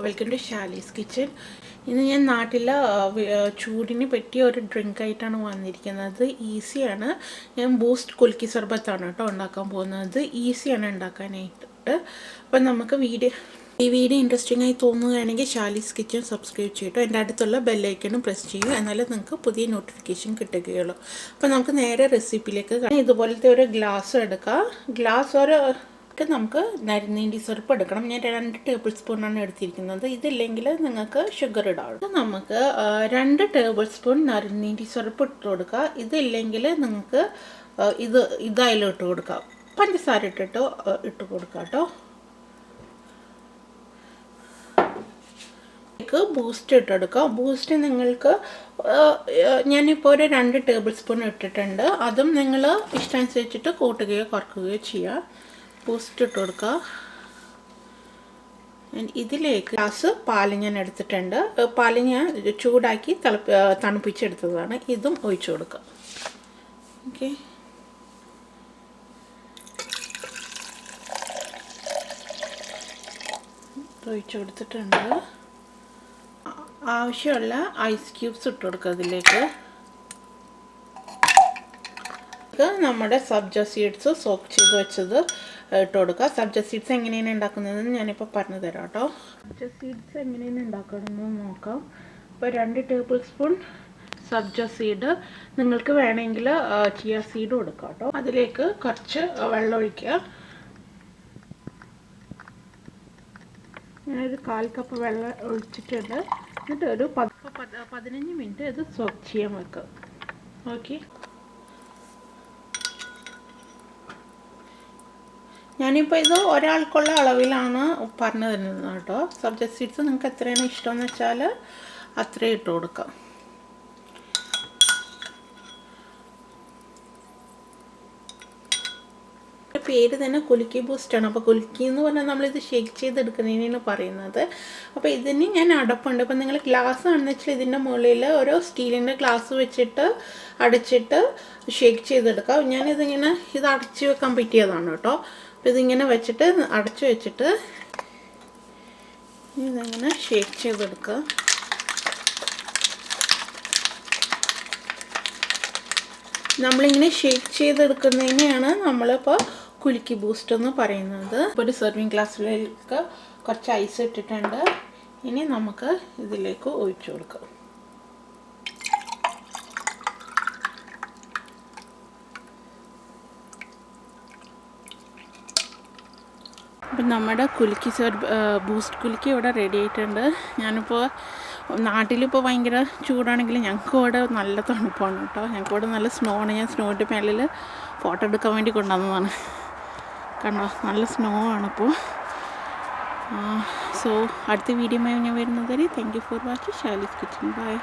Welcome to Shali's kitchen. ഇന്ന് ഞാൻ നാട്ടിലെ ചൂടിന് പറ്റിയ ഒരു ഡ്രിങ്ക് ആയിട്ടാണ് വന്നിരിക്കുന്നത്. ഈസിയാണ്. ഞാൻ ബൂസ്റ്റ് കുലുക്കി സർബത്താണ് കേട്ടോ ഉണ്ടാക്കാൻ പോകുന്നത്. ഈസിയാണ് ഉണ്ടാക്കാനായിട്ട്. അപ്പം നമുക്ക് ഈ വീഡിയോ ഇൻട്രസ്റ്റിംഗ് ആയി തോന്നുകയാണെങ്കിൽ ഷാലീസ് കിച്ചൺ സബ്സ്ക്രൈബ് ചെയ്യട്ടോ. എൻ്റെ അടുത്തുള്ള ബെല്ലൈക്കണും പ്രസ് ചെയ്യും, എന്നാലേ നിങ്ങൾക്ക് പുതിയ നോട്ടിഫിക്കേഷൻ കിട്ടുകയുള്ളൂ. അപ്പം നമുക്ക് നേരെ റെസിപ്പിയിലേക്ക്. ഇതുപോലത്തെ ഒരു ഗ്ലാസ് എടുക്കുക. നമുക്ക് നരുനീണ്ടി സിറപ്പ് എടുക്കണം. ഞാൻ 2 ടേബിൾ സ്പൂണാണ് എടുത്തിരിക്കുന്നത്. ഇതില്ലെങ്കിൽ നിങ്ങൾക്ക് ഷുഗർ ഇടാം. നമുക്ക് 2 ടേബിൾ സ്പൂൺ നരുനീണ്ടി സിറപ്പ് ഇട്ട് കൊടുക്കുക. ഇതില്ലെങ്കിൽ നിങ്ങൾക്ക് ഇതായാലും ഇട്ട് കൊടുക്കാം. പഞ്ചസാര ഇട്ട് കൊടുക്കാം കേട്ടോ. ബൂസ്റ്റ് ഇട്ടെടുക്കാം. ബൂസ്റ്റ് നിങ്ങൾക്ക് ഞാനിപ്പോൾ ഒരു 2 ടേബിൾ സ്പൂൺ ഇട്ടിട്ടുണ്ട്. അതും നിങ്ങൾ ഇഷ്ടമനുസരിച്ചിട്ട് കൂട്ടുകയോ കുറയ്ക്കുകയോ ചെയ്യുക. ബൂസ്റ്റ് ഇട്ട് കൊടുക്കുക. ഇതിലേക്ക് ഗ്ലാസ് പാല് ഞാൻ എടുത്തിട്ടുണ്ട്. പാല് ഞാൻ ചൂടാക്കി തണുപ്പിച്ചെടുത്തതാണ്. ഇതും ഒഴിച്ചു കൊടുക്കുക. ഓക്കെ, ഒഴിച്ചു കൊടുത്തിട്ടുണ്ട്. ആവശ്യമുള്ള ഐസ് ക്യൂബ്സ് ഇട്ട് കൊടുക്കുക. അതിലേക്ക് നമ്മുടെ സബ്ജ സീഡ്സ് സോക്ക് ചെയ്ത് വെച്ചത് ഇട്ട് കൊടുക്കുക. സബ്ജ സീഡ്സ് എങ്ങനെയാണ് ഉണ്ടാക്കുന്നതെന്ന് ഞാനിപ്പോൾ പറഞ്ഞു തരാം കേട്ടോ. സബ്ജ സീഡ്സ് എങ്ങനെയാണ് ഉണ്ടാക്കണമെന്ന് നോക്കാം. ഇപ്പോൾ 2 ടേബിൾ സ്പൂൺ സബ്ജ സീഡ്, നിങ്ങൾക്ക് വേണമെങ്കിൽ ചിയ സീഡ് കൊടുക്കാം കേട്ടോ. അതിലേക്ക് കുറച്ച് വെള്ളം ഒഴിക്കുക. ഞാനൊരു 1/4 കപ്പ് വെള്ളം ഒഴിച്ചിട്ടുണ്ട്. എന്നിട്ട് ഒരു 15 മിനിറ്റ് ഇത് സോക്ക് ചെയ്യാൻ വെക്കുക. ഓക്കെ, ഞാനിപ്പോൾ ഇത് ഒരാൾക്കുള്ള അളവിലാണ് പറഞ്ഞു തരുന്നത് കേട്ടോ. സബ്ജ സീഡ്സ് നിങ്ങൾക്ക് എത്രയാണ് ഇഷ്ടമെന്ന് വെച്ചാൽ അത്രയും ഇട്ട് കൊടുക്കാം. പേര് തന്നെ കുലുക്കി ബൂസ്റ്റാണ്. അപ്പോൾ കുലുക്കി എന്ന് പറഞ്ഞാൽ നമ്മളിത് ഷേക്ക് ചെയ്തെടുക്കുന്നതിനാണ് പറയുന്നത്. അപ്പോൾ ഇതിന് ഞാൻ അടപ്പുണ്ട്. അപ്പോൾ നിങ്ങൾ ഗ്ലാസ് ആണെന്ന് വെച്ചാൽ ഇതിൻ്റെ മുകളിൽ ഒരു സ്റ്റീലിൻ്റെ ഗ്ലാസ് വെച്ചിട്ട് അടച്ചിട്ട് ഷേക്ക് ചെയ്തെടുക്കാം. ഞാനിതിങ്ങനെ അടച്ചു വെക്കാൻ പറ്റിയതാണ് കേട്ടോ. അപ്പോൾ ഇതിങ്ങനെ വെച്ചിട്ട് അടച്ചു വെച്ചിട്ട് ഇതിങ്ങനെ ഷേക്ക് ചെയ്തെടുക്കുക. നമ്മളിങ്ങനെ ഷേക്ക് ചെയ്തെടുക്കുന്നതിനെയാണ് നമ്മളിപ്പോൾ കുലുക്കി ബൂസ്റ്റ് എന്ന് പറയുന്നത്. ഇപ്പോൾ ഒരു സെർവിങ് ഗ്ലാസ്സിലേക്ക് കുറച്ച് ഐസ് ഇട്ടിട്ടുണ്ട്. ഇനി നമുക്ക് ഇതിലേക്ക് ഒഴിച്ചു കൊടുക്കാം. അപ്പം നമ്മുടെ ബൂസ്റ്റ് കുലുക്കി ഇവിടെ റെഡി ആയിട്ടുണ്ട്. ഞാനിപ്പോൾ നാട്ടിലിപ്പോൾ ഭയങ്കര ചൂടാണെങ്കിലും ഞങ്ങൾക്ക് ഇവിടെ നല്ല തണുപ്പാണ് കേട്ടോ. ഞങ്ങൾക്ക് ഇവിടെ നല്ല സ്നോ ആണ്. ഞാൻ സ്നോയുടെ മേളിൽ ഫോട്ടോ എടുക്കാൻ വേണ്ടി കൊണ്ടുവന്നതാണ്. കണ്ടോ, നല്ല സ്നോ ആണിപ്പോൾ. സോ അടുത്ത വീഡിയോയുമായി ഞാൻ വരുന്നത് വരെ thank you for watching Shalee's kitchen. By.